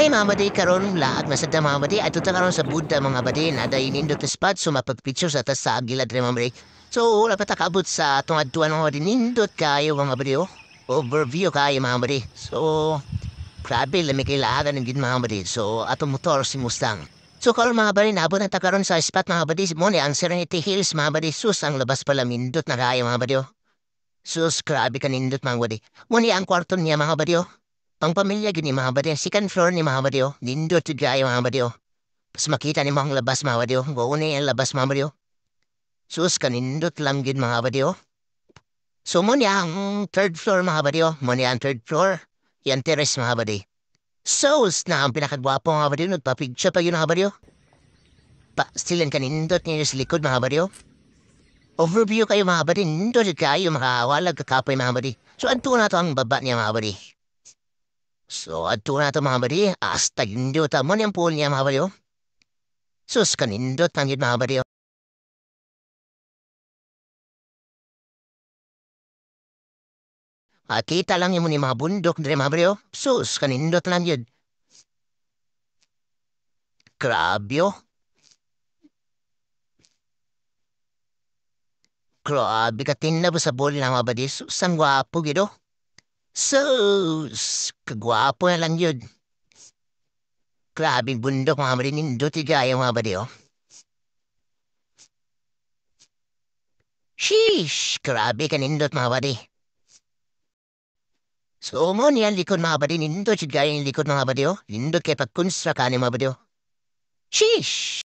Hi mga badi, karon laag masada mga badi. Ato ta karon sa Buddha mga badi na day nindot na spot so mapag-picture sa tas sa gilad rin mga badi. So wala pa ta kaabot sa atong adtuan mga badi. Nindot kayo mga badi oh. Overview kayo mga badi. So grabe lami kay laagan ng gid mga badi. So atong motor si Mustang. So karon mga badi naabot na ta karon sa spot mga badi. Mo ni ang Serenity Hills mga badi. Sus ang labas pala nindot na kayo mga badi oh. Sus grabe ka nindot mga badi. Mo ni ang kwarto niya mga badi oh. Pangpamilya gini mga badi. Second floor ni mga badi oh. Nindot jud kaayo mga badi oh. Pas makita ni mo ang labas mga badi oh. Goone ang labas mga badi oh. Sus kanindot lang gid mga badi oh. So mo niya ang third floor mga badi oh. Mo niya ang third floor. Yan terrace mga badi. Sus na ang pinakagwapo mga badi oh. Nagpa-picture pa yun mga badi oh. Pa still kanindot niya sa likod mga badi oh. Overview kayo mga badi. Nindot jud kaayo makawalag kakapoy mga badi. So adto na to ang baba niya mga badi. So, adto na ito mga badi, hasta indot mo niyang pool niya mga badi, oh. Sus, kanindot ang yun mga badi, oh. Kita lang yung ni mga bundok dire mga badi, oh. Sus, kanindot lang yun. Grabe, oh. Grabe ka tinabo sa bowl na mga badi. Sus, ang gwapo gid, oh. Sus, kagwapo na lang yun. Grabe bundok mga badi, nindot igaya mga badi, oh. Sheesh, grabe kanindot mga badi. So, mo niyan likod mga badi, nindot igaya yung likod mga badi, oh. Nindot kay pagkunstra ka ni mga badi, oh. Sheesh!